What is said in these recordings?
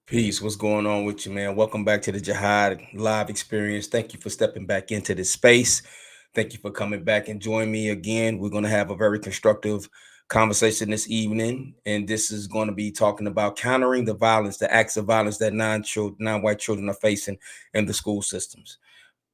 Peace. What's going on with you, man? Welcome back to the Jihad live experience. Thank you for stepping back into this space. Thank you for coming back and join me again. We're going to have a very constructive conversation this evening, and this is going to be talking about countering the violence, the acts of violence that non-white children are facing in the school systems.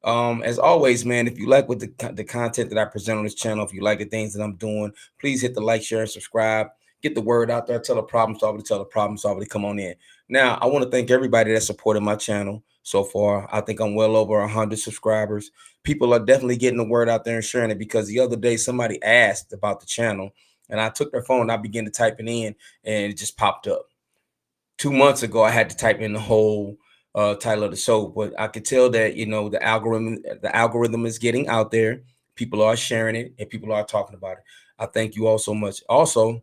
As always, man, if you like what the content that I present on this channel, if you like the things that I'm doing, please hit the like, share, and subscribe. Get the word out there. Tell a problem solver to tell a problem solver to come on in. Now, I want to thank everybody that supported my channel so far. I think I'm well over 100 subscribers. People are definitely getting the word out there and sharing it, because the other day somebody asked about the channel, and I took their phone and I began to type it in, and it just popped up. 2 months ago, I had to type in the whole title of the show, but I could tell that the algorithm is getting out there. People are sharing it and people are talking about it. I thank you all so much. Also,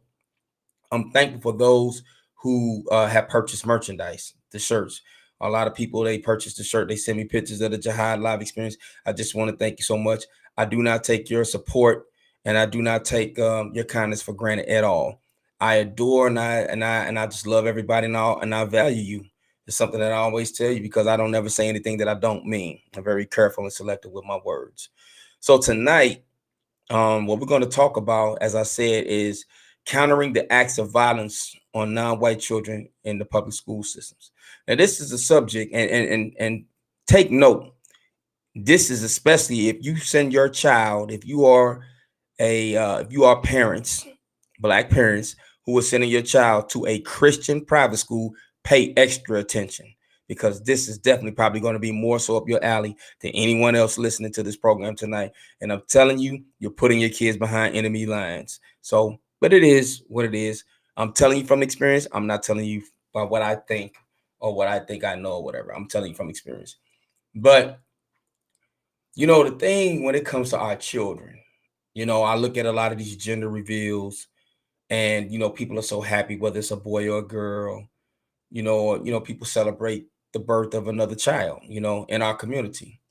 I'm thankful for those who have purchased merchandise, the shirts. A lot of people, they purchased the shirt. They send me pictures of the Jihad live experience. I just want to thank you so much. I do not take your support, and I do not take your kindness for granted at all. I adore and I just love everybody, and I value you. It's something that I always tell you, because I don't ever say anything that I don't mean. I'm very careful and selective with my words. So tonight, what we're going to talk about, as I said, is countering the acts of violence on non-white children in the public school systems. Now, this is a subject, and take note. This is especially if you send your child, if you are parents, black parents who are sending your child to a Christian private school, pay extra attention, because this is definitely probably going to be more so up your alley than anyone else listening to this program tonight. And I'm telling you, you're putting your kids behind enemy lines. So, but it is what it is. I'm telling you from experience. I'm not telling you by what I think or what I think I know or whatever. I'm telling you from experience. But the thing when it comes to our children, I look at a lot of these gender reveals, and people are so happy whether it's a boy or a girl. People celebrate the birth of another child, in our community.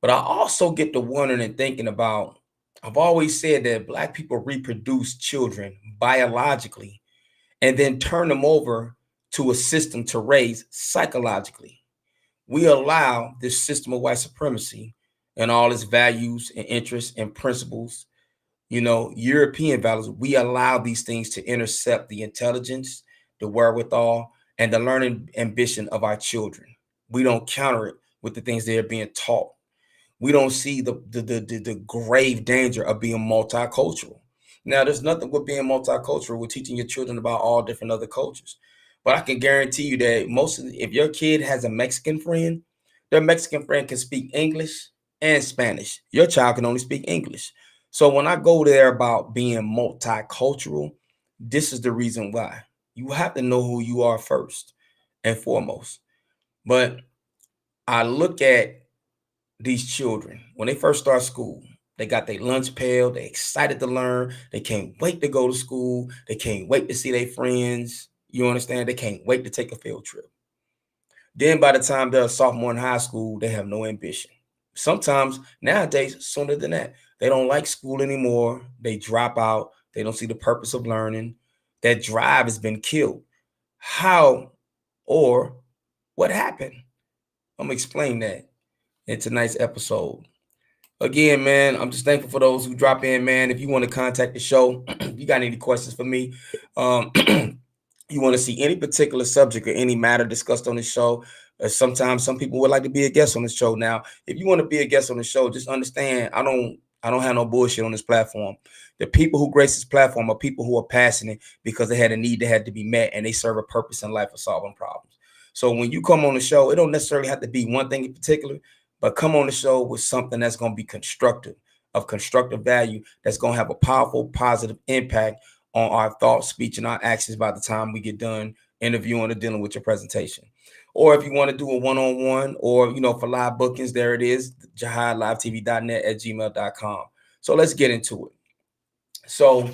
But I also get to wondering and thinking about, I've always said that black people reproduce children biologically and then turn them over to a system to raise psychologically. We allow this system of white supremacy and all its values and interests and principles, European values. We allow these things to intercept the intelligence, the wherewithal, and the learning ambition of our children. We don't counter it with the things they are being taught. We don't see the grave danger of being multicultural. Now, there's nothing with being multicultural with teaching your children about all different other cultures. But I can guarantee you that if your kid has a Mexican friend, their Mexican friend can speak English and Spanish. Your child can only speak English. So when I go there about being multicultural, this is the reason why. You have to know who you are first and foremost. But I look at these children when they first start school. They got their lunch pail. They excited to learn. They can't wait to go to school. They can't wait to see their friends. You understand? They can't wait to take a field trip. Then by the time they're a sophomore in high school, they have no ambition. Sometimes nowadays, sooner than that, they don't like school anymore. They drop out. They don't see the purpose of learning. That drive has been killed. How or what happened? I'm gonna explain that in tonight's episode. Again, man, I'm just thankful for those who drop in, man. If you want to contact the show, if you got any questions for me, um, you want to see any particular subject or any matter discussed on the show, sometimes some people would like to be a guest on the show. Now, if you want to be a guest on the show, just understand I don't have no bullshit on this platform. The people who grace this platform are people who are passionate because they had a need that had to be met, and they serve a purpose in life of solving problems. So when you come on the show, it don't necessarily have to be one thing in particular, but come on the show with something that's going to be constructive, of constructive value, that's going to have a powerful, positive impact on our thoughts, speech, and our actions by the time we get done interviewing or dealing with your presentation. Or if you want to do a one-on-one, or for live bookings, there it is, jihadlivetv.net at gmail.com. So let's get into it. So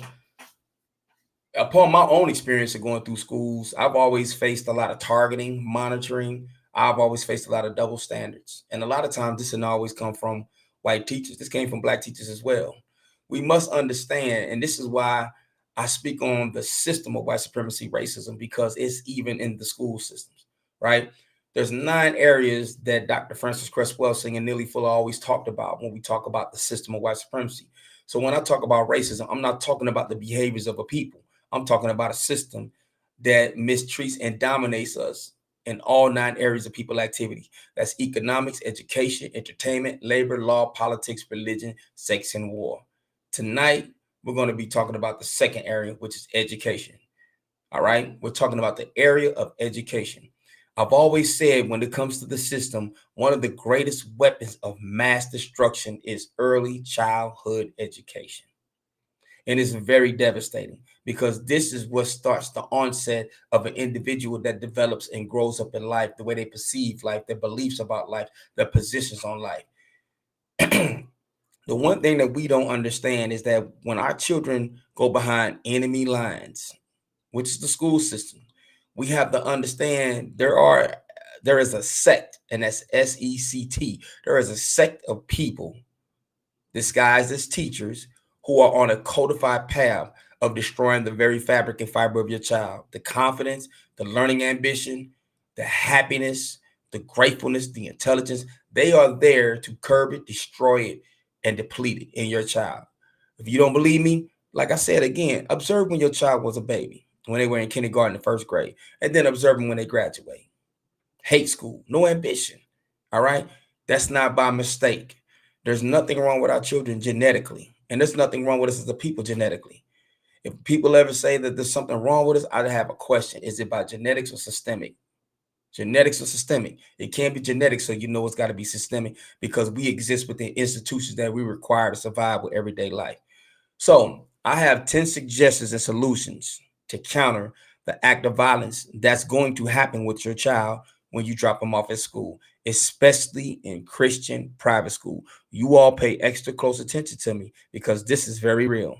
upon my own experience of going through schools, I've always faced a lot of targeting, monitoring. I've always faced a lot of double standards. And a lot of times this didn't always come from white teachers. This came from black teachers as well. We must understand, and this is why I speak on the system of white supremacy racism, because it's even in the school systems, right? There's 9 areas that Dr. Francis Cress Welsing and Neely Fuller always talked about when we talk about the system of white supremacy. So when I talk about racism, I'm not talking about the behaviors of a people. I'm talking about a system that mistreats and dominates us in all 9 areas of people activity. That's economics, education, entertainment, labor, law, politics, religion, sex, and war. Tonight, we're going to be talking about the second area, which is education. All right. We're talking about the area of education. I've always said when it comes to the system, one of the greatest weapons of mass destruction is early childhood education. And it's very devastating because this is what starts the onset of an individual that develops and grows up in life, the way they perceive life, their beliefs about life, their positions on life. The one thing that we don't understand is that when our children go behind enemy lines, which is the school system, we have to understand there is a sect, and that's SECT. There is a sect of people disguised as teachers who are on a codified path of destroying the very fabric and fiber of your child. The confidence, the learning ambition, the happiness, the gratefulness, the intelligence, they are there to curb it, destroy it, and deplete it in your child. If you don't believe me, like I said again, observe when your child was a baby, when they were in kindergarten and first grade, and then observe them when they graduate. Hate school, no ambition. All right. That's not by mistake. There's nothing wrong with our children genetically, and there's nothing wrong with us as a people genetically. If people ever say that there's something wrong with us, I'd have a question. Is it by genetics or systemic? Genetics or systemic? It can't be genetic, so you know it's got to be systemic because we exist within institutions that we require to survive with everyday life. So I have 10 suggestions and solutions to counter the act of violence that's going to happen with your child when you drop them off at school, especially in Christian private school. You all pay extra close attention to me because this is very real.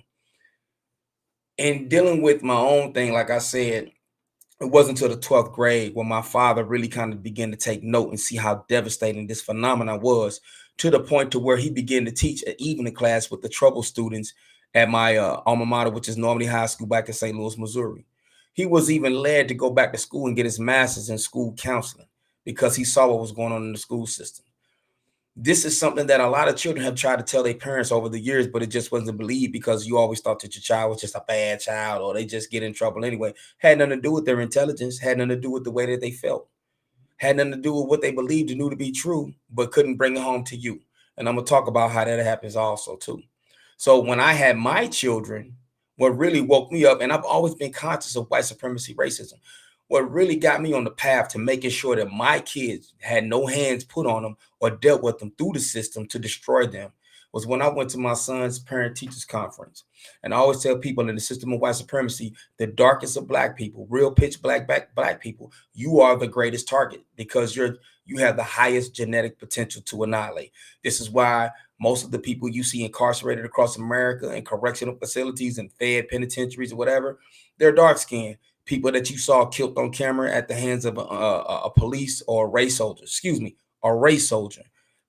In dealing with my own thing, like I said, it wasn't until the 12th grade when my father really kind of began to take note and see how devastating this phenomenon was, to the point to where he began to teach an evening class with the trouble students at my alma mater, which is Normandy High School back in St. Louis, Missouri. He was even led to go back to school and get his master's in school counseling because he saw what was going on in the school system. This is something that a lot of children have tried to tell their parents over the years, but it just wasn't believed because you always thought that your child was just a bad child or they just get in trouble anyway. Had nothing to do with their intelligence, had nothing to do with the way that they felt, had nothing to do with what they believed and knew to be true, but couldn't bring it home to you. And I'm gonna talk about how that happens also too. So when I had my children, what really woke me up, and I've always been conscious of white supremacy, racism. What really got me on the path to making sure that my kids had no hands put on them or dealt with them through the system to destroy them was when I went to my son's parent teachers conference. And I always tell people in the system of white supremacy, the darkest of black people, real pitch black people, you are the greatest target because you have the highest genetic potential to annihilate. This is why most of the people you see incarcerated across America in correctional facilities and fed penitentiaries or whatever, they're dark skinned. People that you saw killed on camera at the hands of a police or a race soldier, excuse me, a race soldier.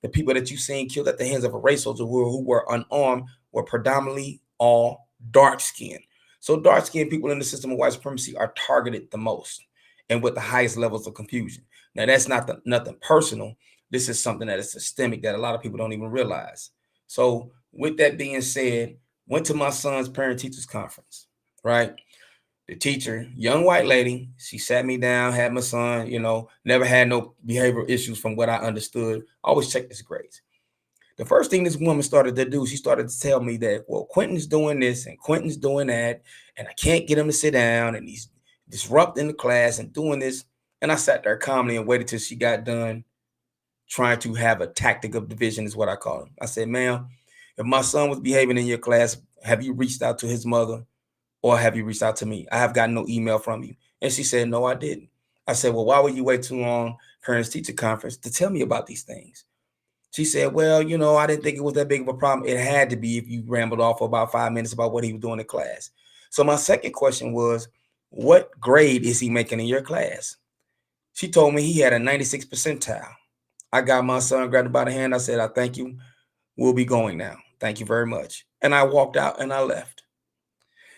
The people that you seen killed at the hands of a race soldier who were unarmed were predominantly all dark skinned. So dark skinned people in the system of white supremacy are targeted the most and with the highest levels of confusion. Now that's nothing personal. This is something that is systemic that a lot of people don't even realize. So with that being said, went to my son's parent teachers conference, right? The teacher, young white lady, she sat me down, had my son, never had no behavioral issues from what I understood. Always checked his grades. The first thing this woman started to do, she started to tell me that, well, Quentin's doing this and Quentin's doing that, and I can't get him to sit down, and he's disrupting the class and doing this. And I sat there calmly and waited till she got done trying to have a tactic of division, is what I call it. I said, ma'am, if my son was behaving in your class, have you reached out to his mother? Or have you reached out to me? I have gotten no email from you. And she said, no, I didn't. I said, well, why would you wait too long, parents teacher conference, to tell me about these things? She said, well, I didn't think it was that big of a problem. It had to be if you rambled off for about 5 minutes about what he was doing in class. So my second question was, what grade is he making in your class? She told me he had a 96 percentile. I got my son, grabbed him by the hand. I said, I thank you. We'll be going now. Thank you very much. And I walked out and I left.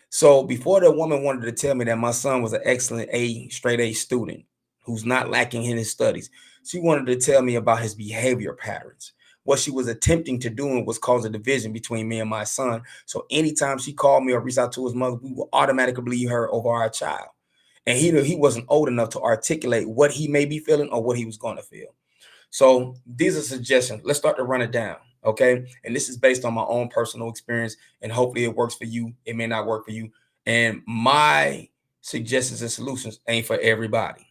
So before the woman wanted to tell me that my son was an excellent straight A student who's not lacking in his studies. She wanted to tell me about his behavior patterns. What she was attempting to do was cause a division between me and my son. So anytime she called me or reached out to his mother, we would automatically believe her over our child. And he knew he wasn't old enough to articulate what he may be feeling or what he was going to feel. So these are suggestions. Let's start to run it down. Okay. And this is based on my own personal experience. And hopefully it works for you. It may not work for you. And my suggestions and solutions ain't for everybody.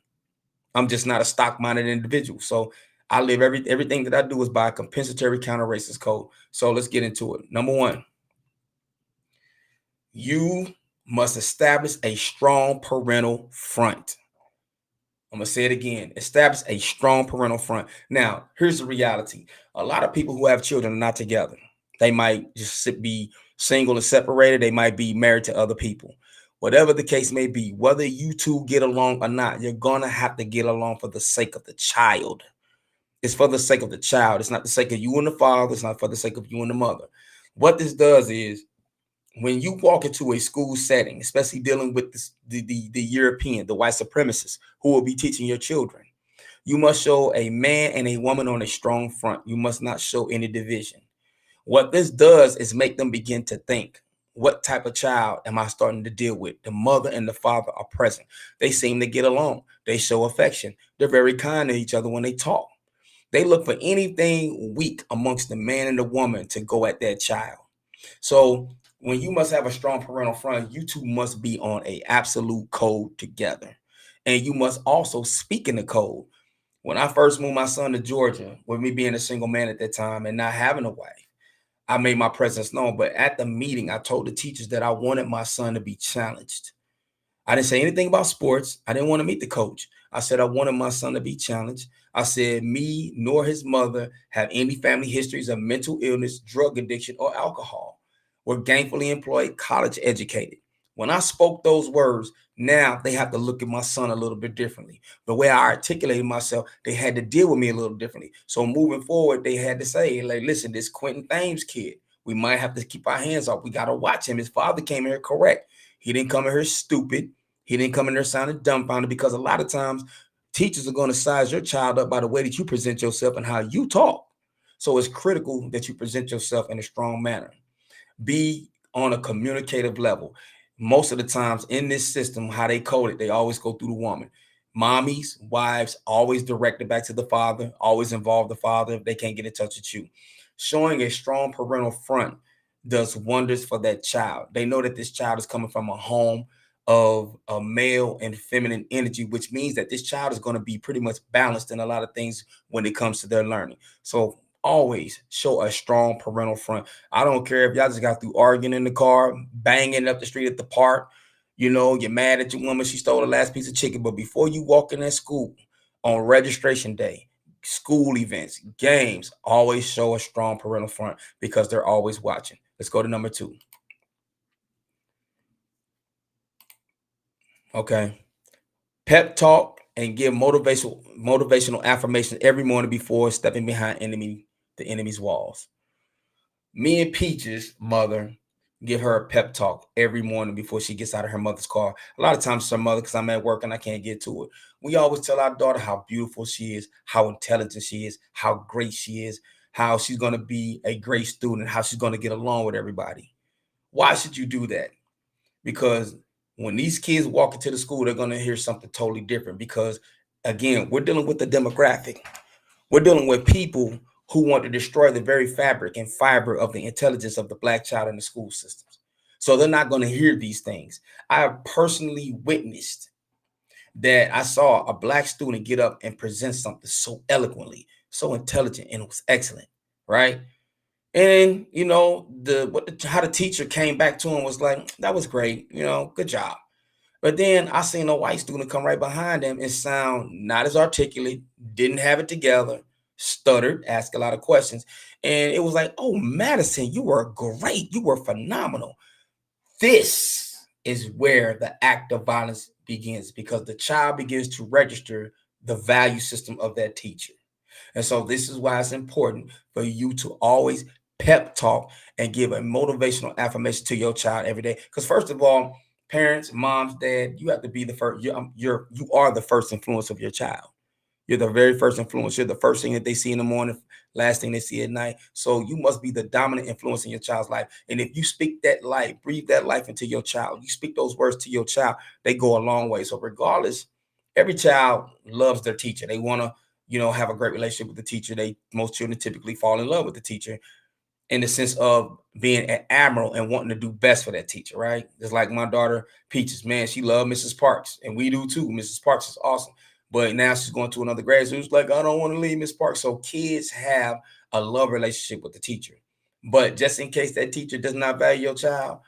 I'm just not a stock-minded individual. So I live everything that I do is by a compensatory counter-racist code. So let's get into it. Number one, you must establish a strong parental front. I'm going to say it again. Establish a strong parental front. Now, here's the reality. A lot of people who have children are not together. They might just be single and separated. They might be married to other people. Whatever the case may be, whether you two get along or not, you're going to have to get along for the sake of the child. It's for the sake of the child. It's not the sake of you and the father. It's not for the sake of you and the mother. What this does is when you walk into a school setting, especially dealing with the European, the white supremacists who will be teaching your children, you must show a man and a woman on a strong front. You must not show any division. What this does is make them begin to think, what type of child am I starting to deal with? The mother and the father are present. They seem to get along. They show affection. They're very kind to each other when they talk. They look for anything weak amongst the man and the woman to go at that child. So when you must have a strong parental front, you two must be on a absolute code together. And you must also speak in the code. When I first moved my son to Georgia, with me being a single man at that time and not having a wife, I made my presence known. But at the meeting, I told the teachers that I wanted my son to be challenged. I didn't say anything about sports. I didn't want to meet the coach. I said I wanted my son to be challenged. I said me nor his mother have any family histories of mental illness, drug addiction, or alcohol. We're gainfully employed, college educated. When I spoke those words, now they have to look at my son a little bit differently. The way I articulated myself, they had to deal with me a little differently. So moving forward, they had to say, like, listen, this Quentin Thames kid, we might have to keep our hands off. We got to watch him. His father came here correct. He didn't come in here stupid. He didn't come in there sounding dumbfounded, because a lot of times teachers are going to size your child up by the way that you present yourself and how you talk. So it's critical that you present yourself in a strong manner. Be on a communicative level. Most of the times in this system, how they code it, they always go through the woman. Mommies, wives, always direct it back to the father, always involve the father if they can't get in touch with you. Showing a strong parental front does wonders for that child. They know that this child is coming from a home of a male and feminine energy, which means that this child is going to be pretty much balanced in a lot of things when it comes to their learning. So always show a strong parental front. I don't care if y'all just got through arguing in the car, banging up the street at the park. You know, you're mad at your woman, she stole the last piece of chicken. But before you walk in that school on registration day, school events, games, always show a strong parental front, because they're always watching. Let's go to number two. Okay. Pep talk and give motivational affirmations every morning before stepping behind the enemy's walls. Me and Peach's mother give her a pep talk every morning before she gets out of her mother's car. A lot of times, her mother, because I'm at work and I can't get to it. We always tell our daughter how beautiful she is, how intelligent she is, how great she is, how she's going to be a great student, how she's going to get along with everybody. Why should you do that? Because when these kids walk into the school, they're going to hear something totally different. Because again, we're dealing with the demographic. We're dealing with people who want to destroy the very fabric and fiber of the intelligence of the black child in the school systems. So they're not going to hear these things. I have personally witnessed that. I saw a black student get up and present something so eloquently, so intelligent, and it was excellent, right? And you know, how the teacher came back to him was like, that was great, you know, good job. But then I seen a white student come right behind him and sound not as articulate, didn't have it together, stuttered, asked a lot of questions. And it was like, oh, Madison, you were great. You were phenomenal. This is where the act of violence begins, because the child begins to register the value system of that teacher. And so this is why it's important for you to always pep talk and give a motivational affirmation to your child every day. Because first of all, Parents, moms, dad, you have to be the first. You are the first influence of your child. You're the very first influence. You're the first thing that they see in the morning, last thing they see at night. So you must be the dominant influence in your child's life. And if you speak that life, breathe that life into your child, you speak those words to your child, they go a long way. So regardless, every child loves their teacher. They want to, have a great relationship with the teacher. Most children typically fall in love with the teacher in the sense of being an admiral and wanting to do best for that teacher, right? Just like my daughter Peaches, man, she loved Mrs. Parks, and we do too. Mrs. Parks is awesome, but now she's going to another grade, so it's like I don't want to leave Miss Parks. So kids have a love relationship with the teacher, but just in case that teacher does not value your child,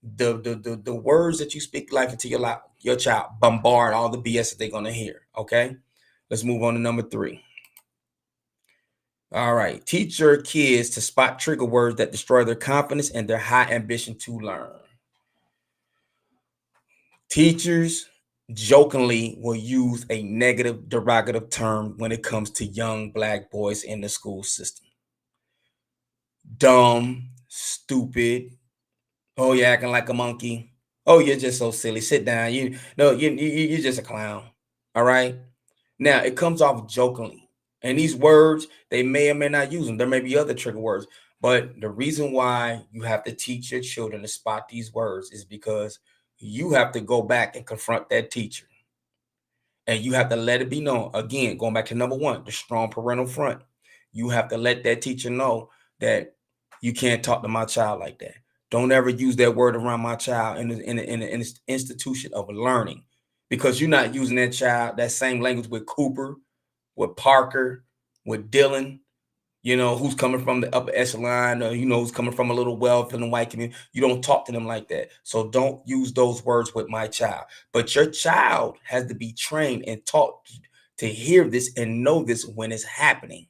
the words that you speak life into your child bombard all the BS that they're gonna hear. Okay, let's move on to number 3. All right. Teach your kids to spot trigger words that destroy their confidence and their high ambition to learn. Teachers jokingly will use a negative, derogative term when it comes to young black boys in the school system. Dumb, stupid. Oh, you're acting like a monkey. Oh, you're just so silly. Sit down. You're just a clown. All right. Now, it comes off jokingly. And these words, they may or may not use them. There may be other trigger words. But the reason why you have to teach your children to spot these words is because you have to go back and confront that teacher. And you have to let it be known. Again, going back to number 1, the strong parental front. You have to let that teacher know that you can't talk to my child like that. Don't ever use that word around my child in an institution of learning, because you're not using that same language with Cooper, with Parker, with Dylan, who's coming from the upper echelon, or, who's coming from a little wealth in the white community. You don't talk to them like that. So don't use those words with my child. But your child has to be trained and taught to hear this and know this when it's happening.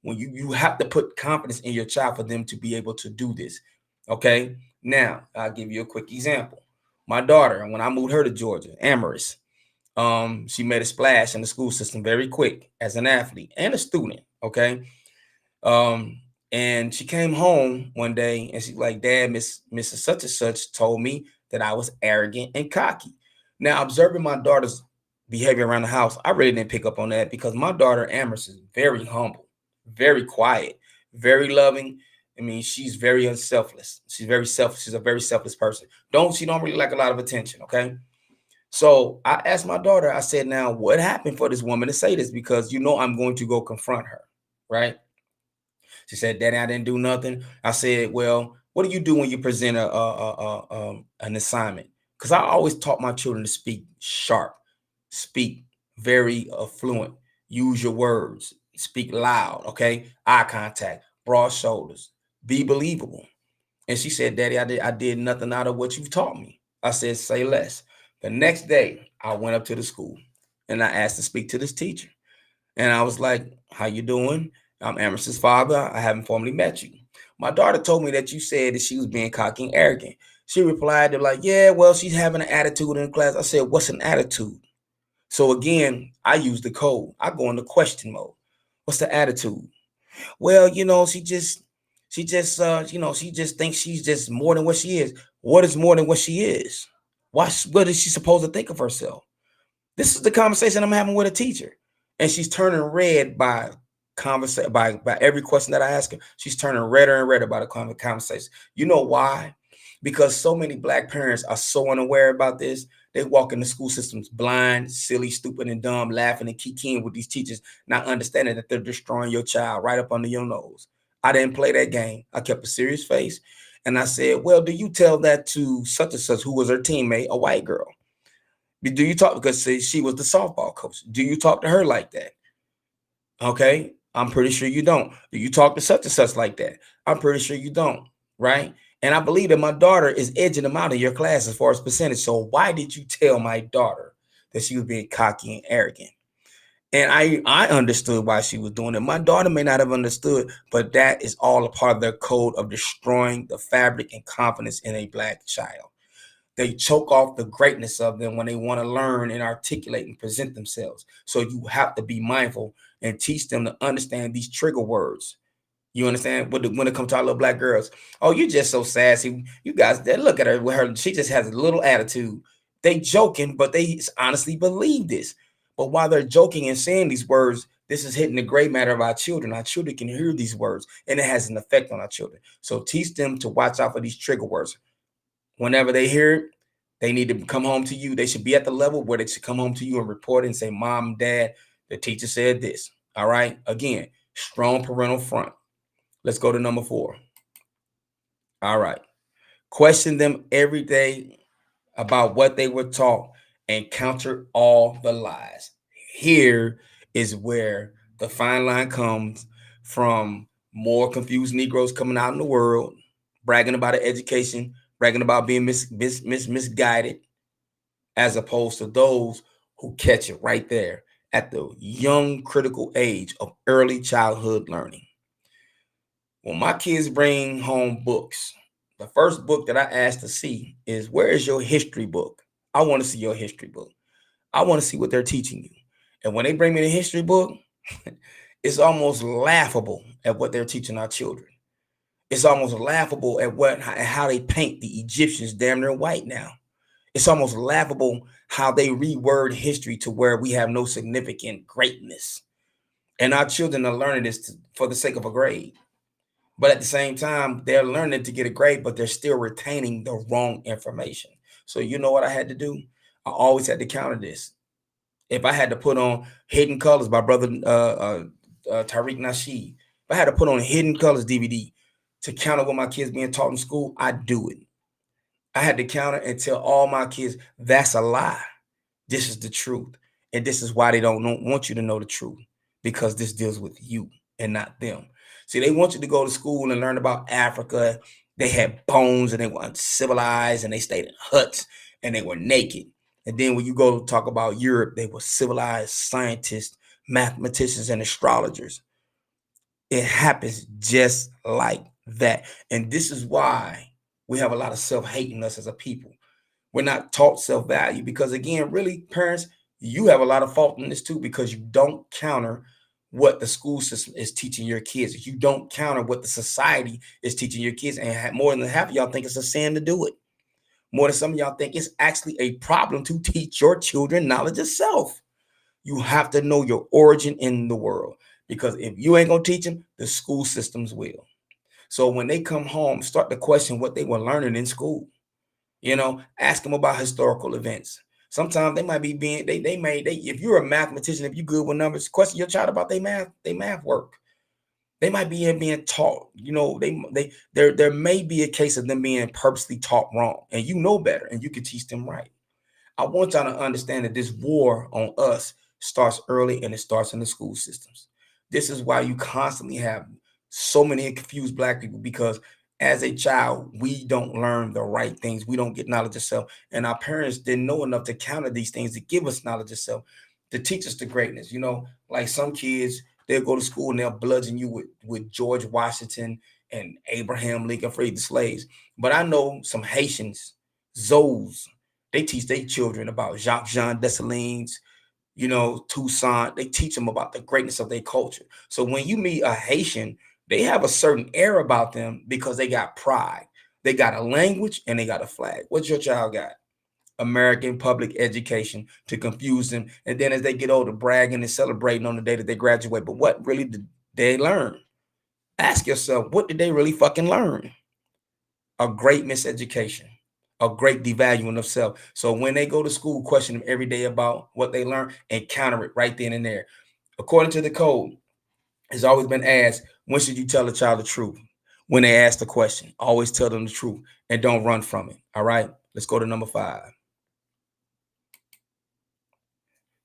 When you have to put confidence in your child for them to be able to do this. Okay. Now, I'll give you a quick example. My daughter, when I moved her to Georgia, Amaris, she made a splash in the school system very quick as an athlete and a student. Okay. Um, and she came home one day and she's like, Dad, Mrs. Such and such told me that I was arrogant and cocky. Now, observing my daughter's behavior around the house, I really didn't pick up on that because my daughter Amherst is very humble, very quiet, very loving. I mean, she's very unselfless. She's very selfish. She's a very selfless person. She don't really like a lot of attention. Okay. So I asked my daughter, I said, now what happened for this woman to say this? Because I'm going to go confront her. Right. She said, Daddy, I didn't do nothing. I said, well, what do you do when you present an assignment? Because I always taught my children to speak sharp, speak very fluent, use your words, speak loud, okay? Eye contact, broad shoulders, be believable. And she said, Daddy, I did nothing out of what you've taught me. I said, say less. The next day, I went up to the school and I asked to speak to this teacher. And I was like, how you doing? I'm Emerson's father. I haven't formally met you. My daughter told me that you said that she was being cocky and arrogant. She replied to like, yeah, well, she's having an attitude in class. I said, what's an attitude? So again, I use the code. I go into question mode. What's the attitude? Well, she just thinks she's just more than what she is. What is more than what she is? What is she supposed to think of herself? This is the conversation I'm having with a teacher. And she's turning red by every question that I ask her. She's turning redder and redder by the conversation. You know why? Because so many black parents are so unaware about this. They walk in the school systems blind, silly, stupid, and dumb, laughing and kikiing with these teachers, not understanding that they're destroying your child right up under your nose. I didn't play that game. I kept a serious face. And I said, well, do you tell that to such and such, who was her teammate, a white girl? Do you talk, because she was the softball coach? Do you talk to her like that? Okay, I'm pretty sure you don't. Do you talk to such and such like that? I'm pretty sure you don't, right? And I believe that my daughter is edging them out of your class as far as percentage. So why did you tell my daughter that she was being cocky and arrogant? And I understood why she was doing it. My daughter may not have understood, but that is all a part of their code of destroying the fabric and confidence in a black child. They choke off the greatness of them when they want to learn and articulate and present themselves. So you have to be mindful and teach them to understand these trigger words. You understand? When it comes to our little black girls, oh, you just so sassy. You guys, they look at her with her. She just has a little attitude. They joking, but they honestly believe this. But while they're joking and saying these words, this is hitting the gray matter of our children. Our children can hear these words, and it has an effect on our children. So teach them to watch out for these trigger words. Whenever they hear it, they need to come home to you. They should be at the level where they should come home to you and report it and say, "Mom, Dad, the teacher said this." All right. Again, strong parental front. Let's go to number 4. All right. Question them every day about what they were taught and counter all the lies. Here is where the fine line comes from more confused Negroes coming out in the world, bragging about an education, bragging about being misguided, as opposed to those who catch it right there at the young critical age of early childhood learning. When my kids bring home books, the first book that I ask to see is, where is your history book? I want to see your history book. I want to see what they're teaching you. And when they bring me the history book, it's almost laughable at what they're teaching our children. It's almost laughable at how they paint the Egyptians damn near white now. It's almost laughable how they reword history to where we have no significant greatness. And our children are learning this for the sake of a grade. But at the same time, they're learning to get a grade, but they're still retaining the wrong information. So you know what I had to do? I always had to counter this. If I had to put on Hidden Colors by brother Tariq Nasheed, if I had to put on Hidden Colors DVD to counter what my kids being taught in school, I'd do it. I had to counter and tell all my kids that's a lie. This is the truth. And this is why they don't want you to know the truth, because this deals with you and not them. See, they want you to go to school and learn about Africa. They had bones and they were uncivilized and they stayed in huts and they were naked. And then when you go talk about Europe, they were civilized scientists, mathematicians, and astrologers. It happens just like that. And this is why we have a lot of self-hate in us as a people. We're not taught self-value because, again, really, parents, you have a lot of fault in this too, because you don't counter what the school system is teaching your kids. You don't counter what the society is teaching your kids. And more than half of y'all think it's a sin to do it. More than some of y'all think it's actually a problem to teach your children knowledge of self. You have to know your origin in the world, because if you ain't going to teach them, the school systems will. So when they come home, start to question what they were learning in school. Ask them about historical events. Sometimes they might be being if you're a mathematician, if you're good with numbers, question your child about their math work. They might be being taught, there may be a case of them being purposely taught wrong, and you know better and you can teach them right. I want y'all to understand that this war on us starts early, and it starts in the school systems. This is why you constantly have so many confused black people, because as a child, we don't learn the right things. We don't get knowledge of self. And our parents didn't know enough to counter these things, to give us knowledge of self, to teach us the greatness. Like some kids, they'll go to school and they'll bludgeon you with George Washington and Abraham Lincoln freed the slaves. But I know some Haitians, Zoes, they teach their children about Jacques Jean Dessalines, Toussaint. They teach them about the greatness of their culture. So when you meet a Haitian, they have a certain air about them because they got pride. They got a language and they got a flag. What's your child got? American public education to confuse them. And then as they get older, bragging and celebrating on the day that they graduate. But what really did they learn? Ask yourself, what did they really fucking learn? A great miseducation, a great devaluing of self. So when they go to school, question them every day about what they learn and counter it right then and there. According to the code, it's always been asked, when should you tell a child the truth? When they ask the question, always tell them the truth and don't run from it. All right, let's go to number 5.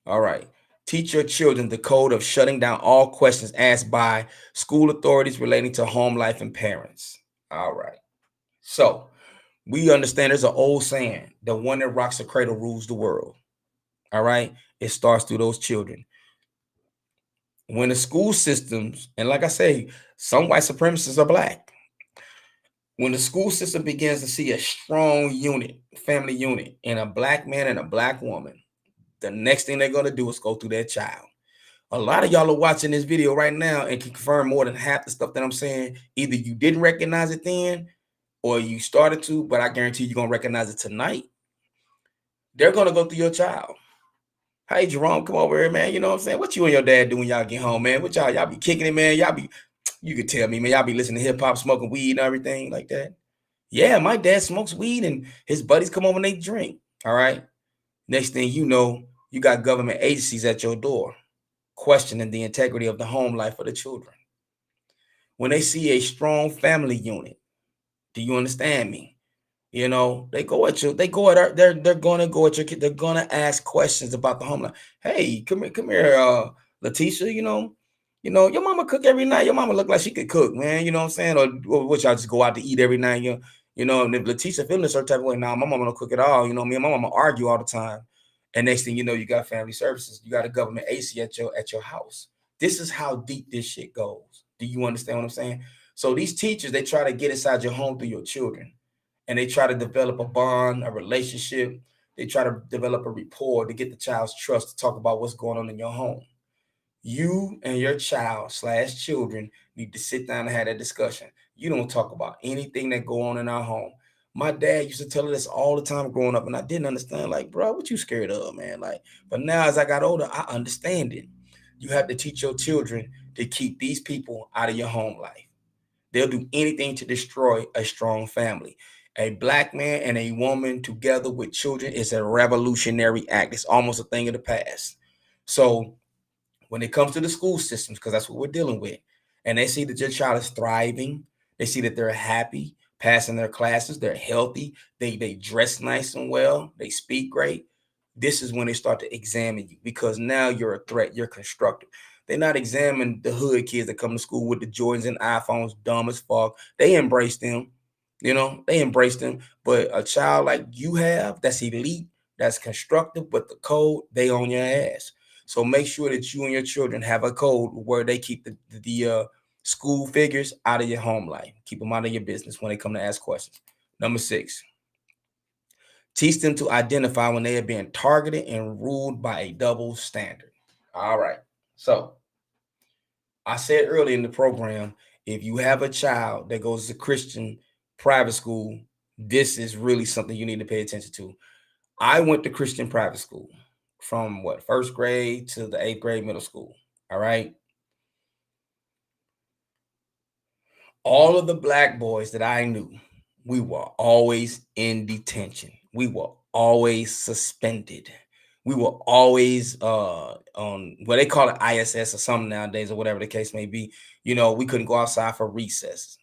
All right. Teach your children the code of shutting down all questions asked by school authorities relating to home life and parents. All right. So we understand there's an old saying, the one that rocks the cradle rules the world. All right. It starts through those children. When the school systems, and like I say, some white supremacists are black. When the school system begins to see a strong unit, family unit, in a black man and a black woman, the next thing they're going to do is go through their child. A lot of y'all are watching this video right now and can confirm more than half the stuff that I'm saying. Either you didn't recognize it then or you started to, but I guarantee you're going to recognize it tonight. They're going to go through your child. Hey, Jerome, come over here, man. You know what I'm saying? What you and your dad do when y'all get home, man? What y'all be kicking it, man? You could tell me, man, y'all be listening to hip hop, smoking weed and everything like that. Yeah, my dad smokes weed and his buddies come over and they drink. All right. Next thing you know, you got government agencies at your door questioning the integrity of the home life of the children. When they see a strong family unit, do you understand me? You know, they go at you, they go at our, they're gonna go at your kid, they're gonna ask questions about the home life. Hey, come here, Letitia, your mama cook every night. Your mama look like she could cook, man. You know what I'm saying? Or what y'all just go out to eat every night, and if Letitia feeling a certain type of way, nah, my mama don't cook at all. Me and my mama argue all the time. And next thing you know, you got family services, you got a government AC at your house. This is how deep this shit goes. Do you understand what I'm saying? So these teachers, they try to get inside your home through your children and they try to develop a bond, a relationship. They try to develop a rapport to get the child's trust to talk about what's going on in your home. You and your child slash children need to sit down and have that discussion. You don't talk about anything that go on in our home. My dad used to tell us this all the time growing up, and I didn't understand. Like, bro, what you scared of, man? Like, but now as I got older, I understand it. You have to teach your children to keep these people out of your home life. They'll do anything to destroy a strong family. A black man and a woman together with children is a revolutionary act. It's almost a thing of the past. So when it comes to the school systems, because that's what we're dealing with, and they see that your child is thriving, they see that they're happy, passing their classes, they're healthy, they dress nice and well, they speak great. This is when they start to examine you because now you're a threat, you're constructive. They're not examining the hood kids that come to school with the Jordans and iPhones, dumb as fuck. They embrace them, they embrace them. But a child like you have, that's elite, that's constructive, but the code, they on your ass. So make sure that you and your children have a code where they keep the school figures out of your home life. Keep them out of your business when they come to ask questions. Number 6, teach them to identify when they are being targeted and ruled by a double standard. All right. So I said earlier in the program, if you have a child that goes to Christian private school, this is really something you need to pay attention to. I went to Christian private school from first grade to the 8th grade middle school. All right. All of the black boys that I knew, we were always in detention. We were always suspended. We were always on what they call it ISS or something nowadays, or whatever the case may be. We couldn't go outside for recess.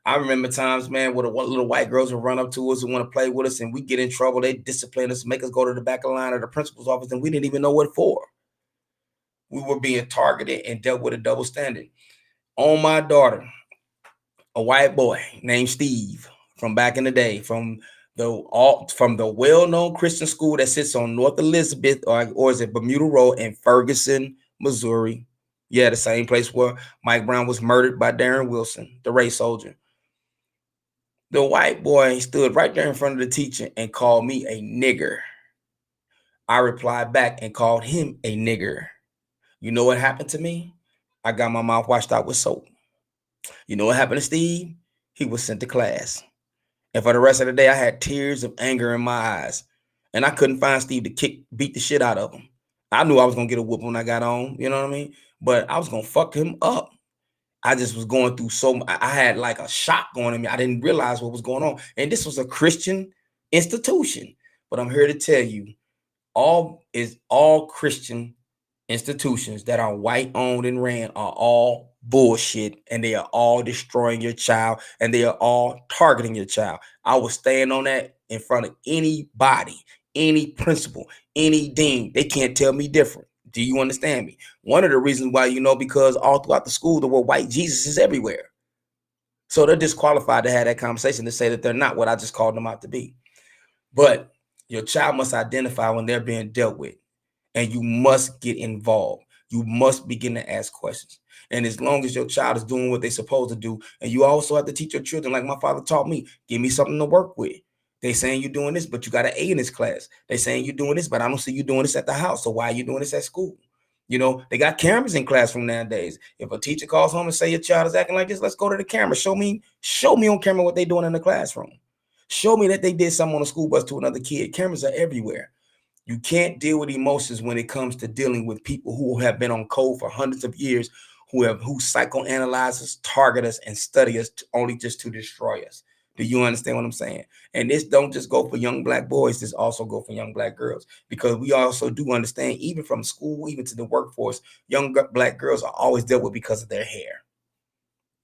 I remember times, man, where the little white girls would run up to us and want to play with us, and we get in trouble. They discipline us, make us go to the back of the line of the principal's office, and we didn't even know what for. We were being targeted and dealt with a double standard. On my daughter, a white boy named Steve from back in the day, from the well-known Christian school that sits on North Elizabeth or is it Bermuda Road in Ferguson, Missouri. Yeah, the same place where Mike Brown was murdered by Darren Wilson, the race soldier. The white boy stood right there in front of the teacher and called me a nigger. I replied back and called him a nigger. You know what happened to me? I got my mouth washed out with soap. You know what happened to Steve? He was sent to class. And for the rest of the day, I had tears of anger in my eyes. And I couldn't find Steve to beat the shit out of him. I knew I was going to get a whoop when I got home. You know what I mean? But I was going to fuck him up. I just was going through I had like a shock going in me. I didn't realize what was going on. And this was a Christian institution. But I'm here to tell you, all Christian institutions that are white owned and ran are all bullshit, and they are all destroying your child, and they are all targeting your child. I will stand on that in front of anybody, any principal, any dean. They can't tell me different. Do you understand me? One of the reasons why, because all throughout the school, the word white Jesus is everywhere. So they're disqualified to have that conversation to say that they're not what I just called them out to be. But your child must identify when they're being dealt with, and you must get involved. You must begin to ask questions. And as long as your child is doing what they're supposed to do, and you also have to teach your children, like my father taught me, give me something to work with. They saying you're doing this, but you got an A in this class. They saying you're doing this, but I don't see you doing this at the house. So why are you doing this at school? They got cameras in classroom nowadays. If a teacher calls home and say your child is acting like this, let's go to the camera. Show me on camera what they're doing in the classroom. Show me that they did something on the school bus to another kid. Cameras are everywhere. You can't deal with emotions when it comes to dealing with people who have been on code for hundreds of years, who psychoanalyze us, target us, and study us only just to destroy us. Do you understand what I'm saying? And this don't just go for young Black boys. This also go for young Black girls, because we also do understand, even from school, even to the workforce, young Black girls are always dealt with because of their hair.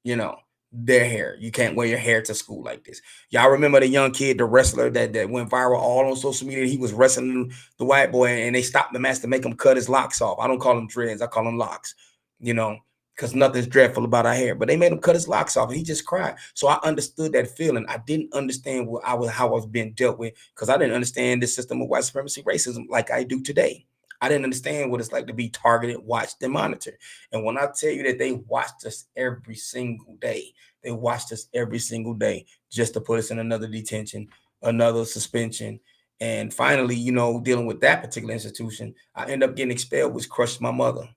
You know, their hair. You can't wear your hair to school like this. Y'all remember the young kid, the wrestler that went viral all on social media? He was wrestling the white boy, and they stopped the match to make him cut his locks off. I don't call them dreads, I call them locks. You know, because nothing's dreadful about our hair. But they made him cut his locks off, and he just cried. So I understood that feeling. I didn't understand how I was being dealt with, because I didn't understand the system of white supremacy racism like I do today. I didn't understand what it's like to be targeted, watched, and monitored. And when I tell you that they watched us every single day, they watched us every single day just to put us in another detention, another suspension. And finally, dealing with that particular institution, I end up getting expelled, which crushed my mother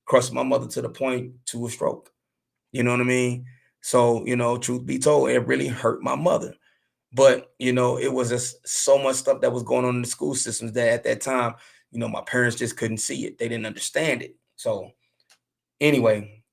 to the point to a stroke. You know what I mean? So, truth be told, it really hurt my mother. But, it was just so much stuff that was going on in the school systems that at that time, my parents just couldn't see it. They didn't understand it. So anyway,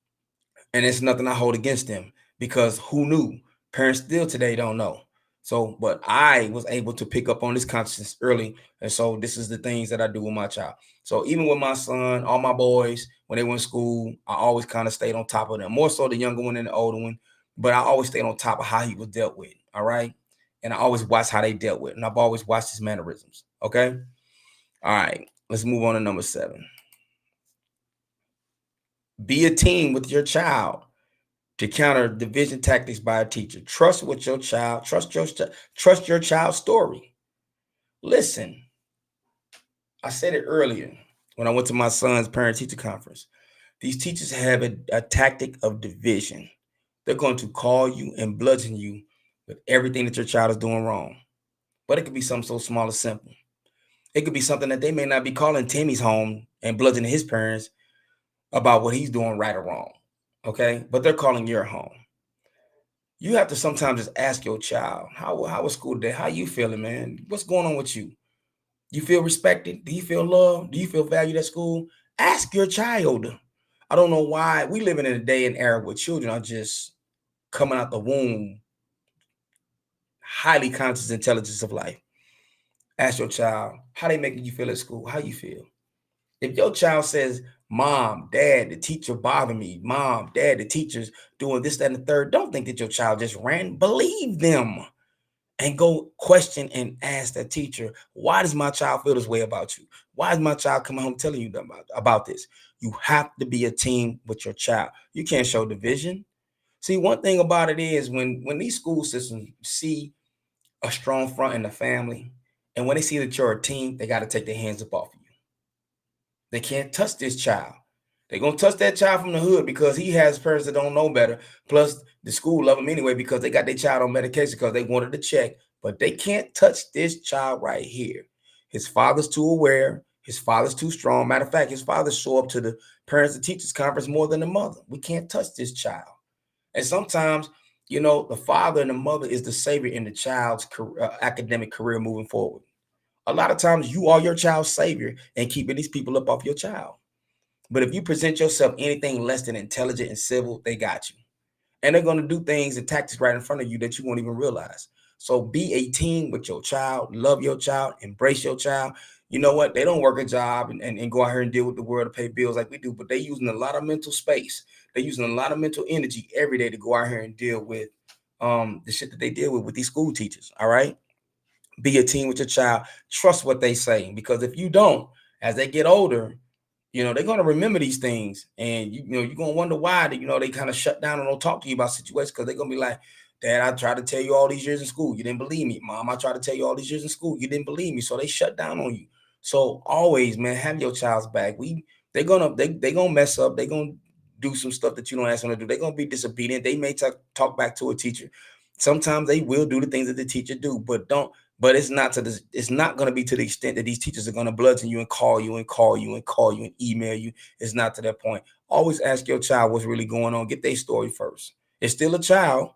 and it's nothing I hold against them, because who knew? Parents still today don't know. So, but I was able to pick up on this consciousness early. And so this is the things that I do with my child. So even with my son, all my boys, when they went to school, I always kind of stayed on top of them, more so the younger one than the older one. But I always stayed on top of how he was dealt with. All right. And I always watched how they dealt with it. And I've always watched his mannerisms. Okay. All right. Let's move on to number 7. Be a team with your child to counter division tactics by a teacher. Trust what your child, trust your child's story. Listen, I said it earlier when I went to my son's parent teacher conference. These teachers have a tactic of division. They're going to call you and bludgeon you with everything that your child is doing wrong. But it could be something so small as simple. It could be something that they may not be calling Timmy's home and bludgeoning his parents about what he's doing right or wrong. Okay? But they're calling your home. You have to sometimes just ask your child, how was school today? How you feeling, man? What's going on with you? You feel respected? Do you feel loved? Do you feel valued at school? Ask your child. I don't know why we live in a day and era where children are just coming out the womb highly conscious intelligence of life. Ask your child, how they making you feel at school? How you feel? If your child says, Mom, Dad, the teacher bothered me. Mom, Dad, the teacher's doing this, that, and the third, don't think that your child just ran. Believe them. And go question and ask that teacher, why does my child feel this way about you? Why is my child coming home telling you about this? You have to be a team with your child. You can't show division. See, one thing about it is when these school systems see a strong front in the family, and when they see that you're a team, they got to take their hands up off of you. They can't touch this child. They're going to touch that child from the hood because he has parents that don't know better. Plus, the school love him anyway because they got their child on medication because they wanted to check. But they can't touch this child right here. His father's too aware. His father's too strong. Matter of fact, his father show up to the parents and teachers conference more than the mother. We can't touch this child. And sometimes, the father and the mother is the savior in the child's academic career moving forward. A lot of times you are your child's savior and keeping these people up off your child. But if you present yourself anything less than intelligent and civil, they got you. And they're going to do things and tactics right in front of you that you won't even realize. So be a team with your child, love your child, embrace your child. You know what? They don't work a job and go out here and deal with the world to pay bills like we do, but they're using a lot of mental space. They're using a lot of mental energy every day to go out here and deal with the shit that they deal with these school teachers. All right. Be a team with your child. Trust what they say, because if you don't, as they get older, they're going to remember these things, and you're going to wonder why they kind of shut down and don't talk to you about situations, because they're going to be like, Dad, I tried to tell you all these years in school, you didn't believe me. Mom, I tried to tell you all these years in school, you didn't believe me. So they shut down on you. So always, man, have your child's back. They're gonna mess up. They're gonna do some stuff that you don't ask them to do. They're gonna be disobedient. They may talk back to a teacher. Sometimes they will do the things that the teacher do, but don't But it's not to this, it's not going to be to the extent that these teachers are going to bludgeon you and call you and call you and call you and email you. It's not to that point. Always ask your child what's really going on. Get their story first. It's still a child,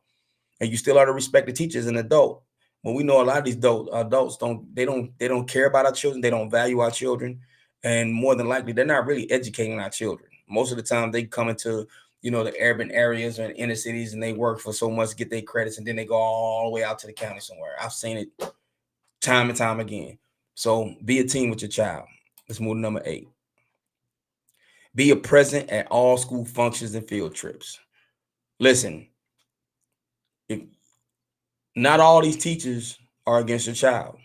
and you still ought to respect the teacher as an adult. But we know a lot of these adults don't care about our children. They don't value our children, and more than likely, they're not really educating our children. Most of the time, they come into the urban areas or inner cities, and they work for so much, get their credits, and then they go all the way out to the county somewhere. I've seen it time and time again. So be a team with your child. Let's move to number 8. Be a present at all school functions and field trips. Listen, if not all these teachers are against your child,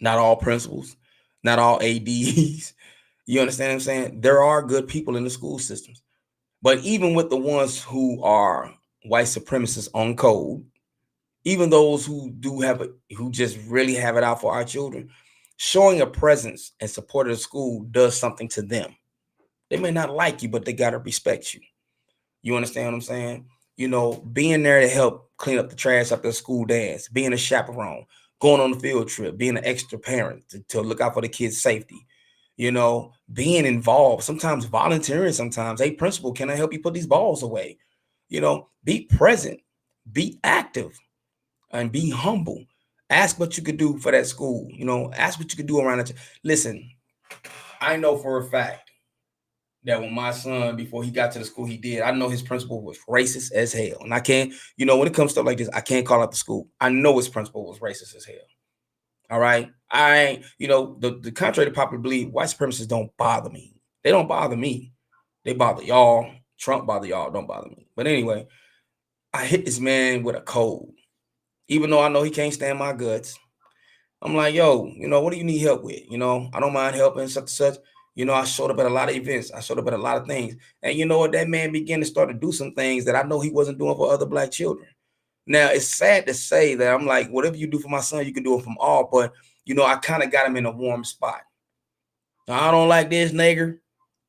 not all principals, not all ADs. You understand what I'm saying? There are good people in the school systems. But even with the ones who are white supremacists on code, even those who who just really have it out for our children, showing a presence and support of the school does something to them. They may not like you, but they gotta respect you. You understand what I'm saying? Being there to help clean up the trash after the school dance, being a chaperone, going on the field trip, being an extra parent to look out for the kids' safety, being involved, sometimes volunteering, sometimes, hey, principal, can I help you put these balls away? Be present, be active, and be humble. Ask what you could do for that school. Ask what you could do around it. Listen, I know for a fact that when my son, before he got to the school he did, I know his principal was racist as hell. And I can't, when it comes to stuff like this, I can't call out the school. I know his principal was racist as hell. All right. The contrary to popular belief, white supremacists don't bother me. They don't bother me. They bother y'all. Trump bother y'all, don't bother me. But anyway, I hit this man with a cold. Even though I know he can't stand my guts. I'm like, yo, what do you need help with? I don't mind helping, such and such. I showed up at a lot of events. I showed up at a lot of things. And you know what? That man began to start to do some things that I know he wasn't doing for other black children. Now, it's sad to say that I'm like, whatever you do for my son, you can do it from all. But, I kind of got him in a warm spot. Now, I don't like this nigger,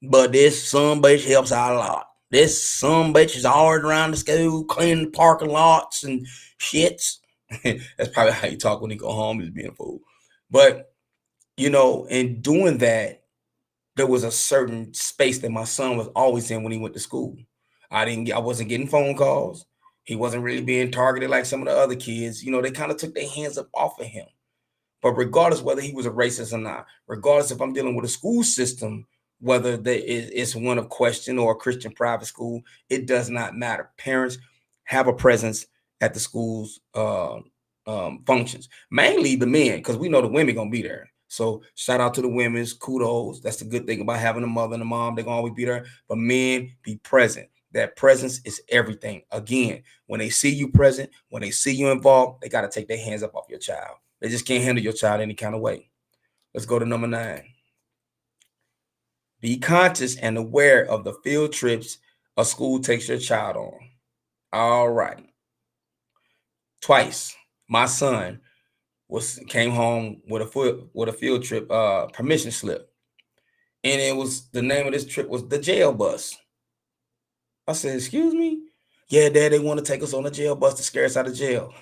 but this son bitch helps out a lot. This son bitch is always around the school, cleaning the parking lots and shits. That's probably how you talk when he go home, he's being a fool. But, in doing that, there was a certain space that my son was always in when he went to school. I wasn't getting phone calls. He wasn't really being targeted like some of the other kids. They kind of took their hands up off of him. But regardless whether he was a racist or not, regardless if I'm dealing with a school system, whether it's one of question or a Christian private school, it does not matter. Parents have a presence at the school's functions, mainly the men, because we know the women gonna be there. So shout out to the women's kudos. That's the good thing about having a mother and a mom. They're gonna always be there. But men, be present. That presence is everything. Again, when they see you present, when they see you involved, they got to take their hands up off your child. They just can't handle your child any kind of way. Let's go to number 9. Be conscious and aware of the field trips a school takes your child on. All right. Twice, my son came home with a field trip permission slip, and it was the name of this trip was the jail bus. I said, "Excuse me." Yeah, Dad, they want to take us on a jail bus to scare us out of jail.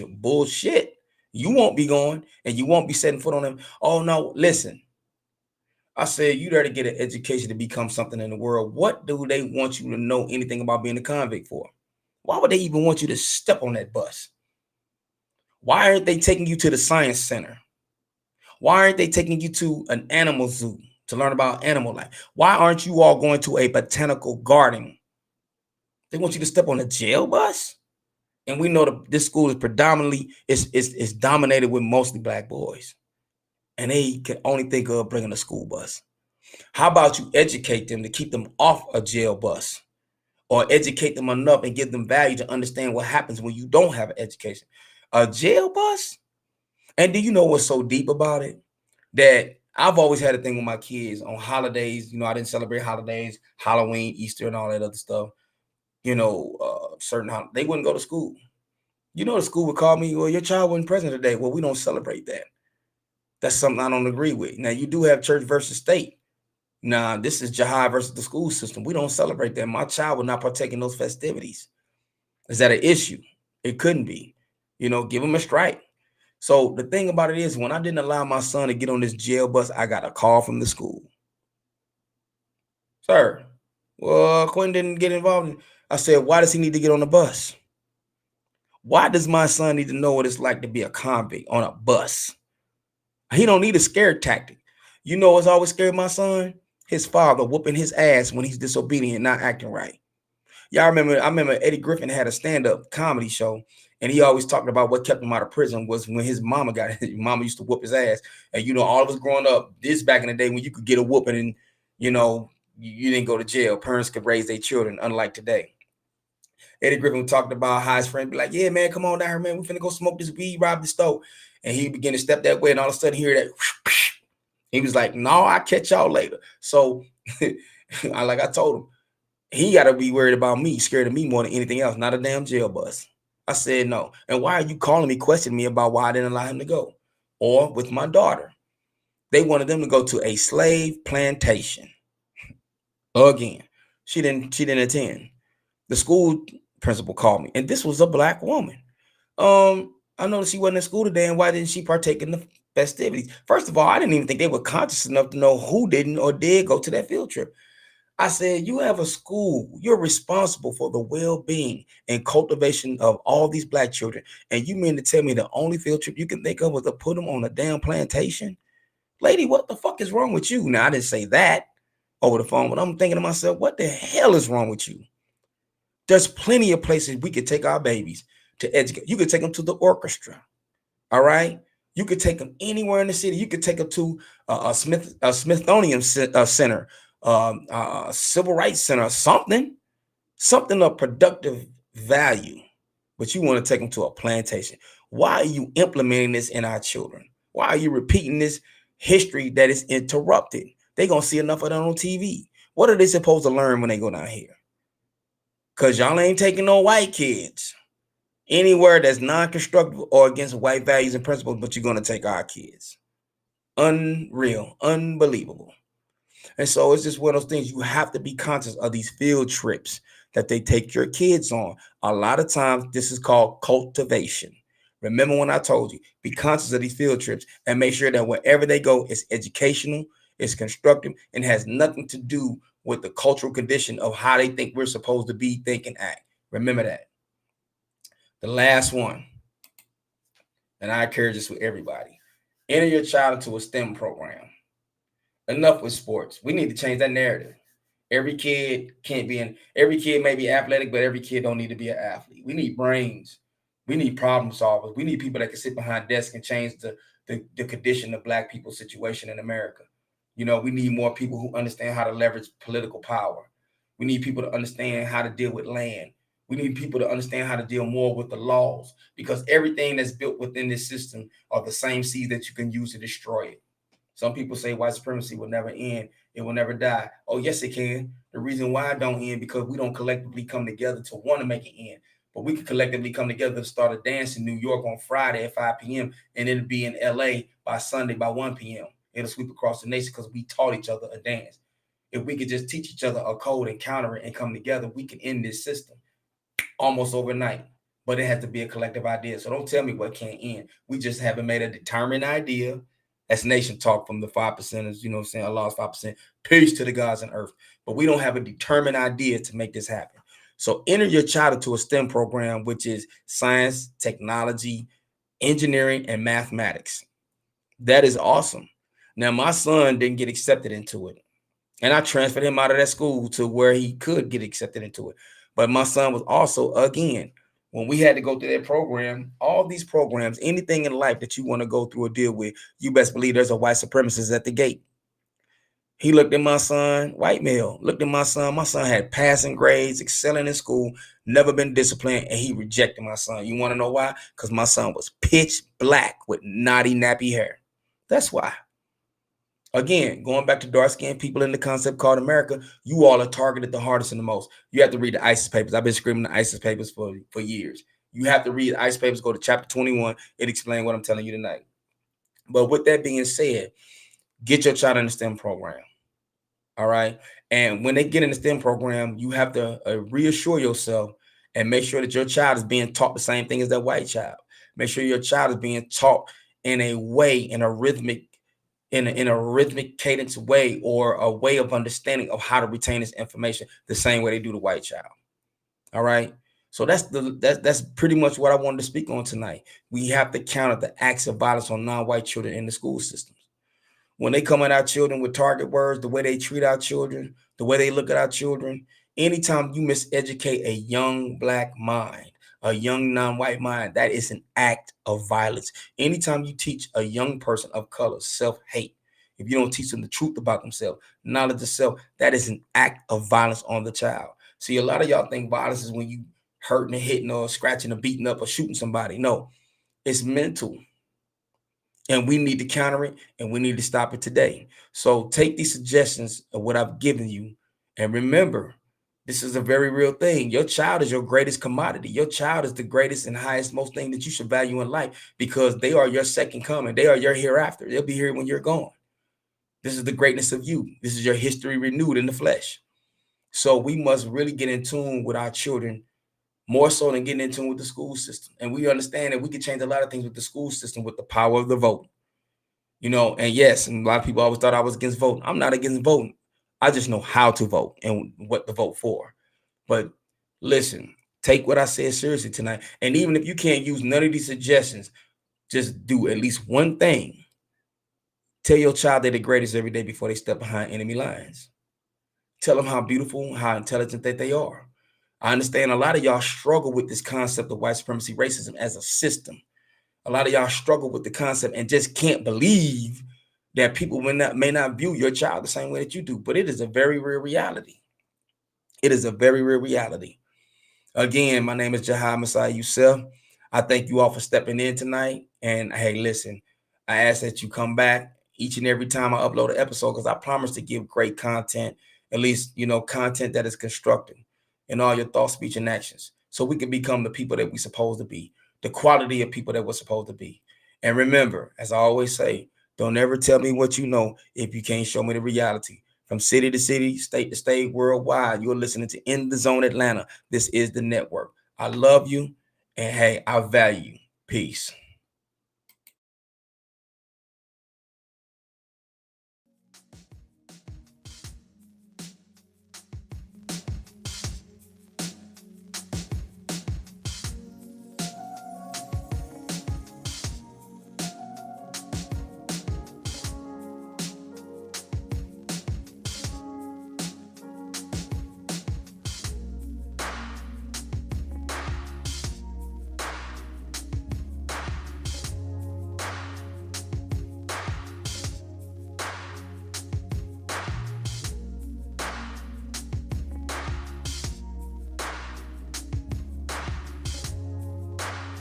Bullshit. You won't be going, and you won't be setting foot on them. Oh no, listen. I said, you there to get an education to become something in the world. What do they want you to know anything about being a convict for? Why would they even want you to step on that bus? Why aren't they taking you to the science center? Why aren't they taking you to an animal zoo to learn about animal life? Why aren't you all going to a botanical garden? They want you to step on a jail bus? And we know that this school is predominantly, it's dominated with mostly black boys. And they can only think of bringing a school bus. How about you educate them to keep them off a jail bus, or educate them enough and give them value to understand what happens when you don't have an education? A jail bus? And do you know what's so deep about it? That I've always had a thing with my kids on holidays. I didn't celebrate holidays, Halloween, Easter, and all that other stuff. They wouldn't go to school. The school would call me, well, your child wasn't present today. Well, we don't celebrate that. That's something I don't agree with. Now, you do have church versus state. Nah, this is jihad versus the school system. We don't celebrate that. My child will not partake in those festivities. Is that an issue? It couldn't be. Give them a strike. So the thing about it is, when I didn't allow my son to get on this jail bus, I got a call from the school. Sir, well, Quinn didn't get involved. I said, why does he need to get on the bus? Why does my son need to know what it's like to be a convict on a bus? He don't need a scare tactic. You know what's always scared my son? His father whooping his ass when he's disobedient, not acting right. Y'all remember, I remember Eddie Griffin had a stand-up comedy show, and he always talked about what kept him out of prison was when his mama got his mama used to whoop his ass. And all of us growing up, this back in the day when you could get a whooping and you didn't go to jail. Parents could raise their children, unlike today. Eddie Griffin talked about how his friend be like, yeah, man, come on down here, man. We finna go smoke this weed, rob the store. And he began to step that way, and all of a sudden hear that. He was like, no, I'll catch y'all later. So like I told him, he got to be worried about me, scared of me more than anything else, not a damn jail bus. I said no. And why are you calling me, questioning me about why I didn't allow him to go? Or with my daughter, they wanted them to go to a slave plantation. Again, she didn't attend. The school principal called me, and this was a black woman. I noticed she wasn't in school today, and why didn't she partake in the festivities? First of all, I didn't even think they were conscious enough to know who didn't or did go to that field trip. I said, you have a school. You're responsible for the well-being and cultivation of all these black children. And you mean to tell me the only field trip you can think of was to put them on a damn plantation? Lady, what the fuck is wrong with you? Now, I didn't say that over the phone, but I'm thinking to myself, what the hell is wrong with you? There's plenty of places we could take our babies to educate. You could take them to the orchestra. All right. You could take them anywhere in the city. You could take them to a Smithsonian Center, Civil Rights Center, something of productive value. But you want to take them to a plantation. Why are you implementing this in our children? Why are you repeating this history that is interrupted? They're going to see enough of that on TV. What are they supposed to learn when they go down here? Because y'all ain't taking no white kids anywhere that's non-constructive or against white values and principles, but you're going to take our kids. Unreal, unbelievable. And so it's just one of those things. You have to be conscious of these field trips that they take your kids on. A lot of times, this is called cultivation. Remember when I told you, be conscious of these field trips and make sure that wherever they go, it's educational, it's constructive, and has nothing to do with the cultural condition of how they think we're supposed to be, think, and act. Remember that. The last one, and I encourage this with everybody, enter your child into a STEM program. Enough with sports. We need to change that narrative. Every kid may be athletic, but every kid don't need to be an athlete. We need brains. We need problem solvers. We need people that can sit behind desks and change the condition of black people's situation in America. We need more people who understand how to leverage political power. We need people to understand how to deal with land. We need people to understand how to deal more with the laws, because everything that's built within this system are the same seeds that you can use to destroy it. Some people say white supremacy will never end. It will never die. Oh, yes, it can. The reason why it don't end because we don't collectively come together to want to make it end. But we can collectively come together to start a dance in New York on Friday at 5 p.m. and it'll be in LA by Sunday by 1 p.m. It'll sweep across the nation because we taught each other a dance. If we could just teach each other a code and counter it and come together, we can end this system almost overnight. But it has to be a collective idea. So don't tell me what can't end. We just haven't made a determined idea. That's nation talk from the 5%ers, you know what I'm saying? Allah's 5%. Peace to the gods on earth. But we don't have a determined idea to make this happen. So enter your child into a STEM program, which is science, technology, engineering, and mathematics. That is awesome. Now, my son didn't get accepted into it. And I transferred him out of that school to where he could get accepted into it. But my son was also, again, when we had to go through that program, all these programs, anything in life that you want to go through or deal with, you best believe there's a white supremacist at the gate. He looked at my son, white male, looked at my son. My son had passing grades, excelling in school, never been disciplined, and he rejected my son. You want to know why? Because my son was pitch black with naughty, nappy hair. That's why. Again, going back to dark-skinned people in the concept called America, you all are targeted the hardest and the most. You have to read the ISIS papers. I've been screaming the ISIS papers for years. You have to read the ISIS papers, go to chapter 21. It explains what I'm telling you tonight. But with that being said, get your child in the STEM program. All right. And when they get in the STEM program, you have to reassure yourself and make sure that your child is being taught the same thing as that white child. Make sure your child is being taught in a way, in a rhythmic cadence way, or a way of understanding of how to retain this information the same way they do the white child. All right. So that's pretty much what I wanted to speak on tonight. We have to counter the acts of violence on non-white children in the school systems. When they come at our children with target words, the way they treat our children, the way they look at our children, anytime you miseducate a young black mind, a young non-white mind, that is an act of violence. Anytime you teach a young person of color self-hate, if you don't teach them the truth about themselves, knowledge of self, that is an act of violence on the child. See, a lot of y'all think violence is when you hurting and hitting or scratching or beating up or shooting somebody. No, it's mental. And we need to counter it, and we need to stop it today. So take these suggestions of what I've given you, and remember, this is a very real thing. Your child is your greatest commodity. Your child is the greatest and highest most thing that you should value in life, because they are your second coming. They are your hereafter. They'll be here when you're gone. This is the greatness of you. This is your history renewed in the flesh. So we must really get in tune with our children, more so than getting in tune with the school system. And we understand that we can change a lot of things with the school system with the power of the vote. And yes, and a lot of people always thought I was against voting. I'm not against voting. I just know how to vote and what to vote for. But listen, take what I said seriously tonight. And even if you can't use none of these suggestions, just do at least one thing. Tell your child they're the greatest every day before they step behind enemy lines. Tell them how beautiful, how intelligent that they are. I understand a lot of y'all struggle with this concept of white supremacy racism as a system. A lot of y'all struggle with the concept and just can't believe that people may not view your child the same way that you do. But it is a very real reality. It is a very real reality. Again, my name is Jahad Messiah Youssef. I thank you all for stepping in tonight. And hey, listen, I ask that you come back each and every time I upload an episode, because I promise to give great content, at least, content that is constructive in all your thoughts, speech, and actions, so we can become the people that we're supposed to be, the quality of people that we're supposed to be. And remember, as I always say, don't ever tell me what you know if you can't show me the reality. From city to city, state to state, worldwide, you're listening to In the Zone Atlanta. This is the network. I love you, and hey, I value you. Peace.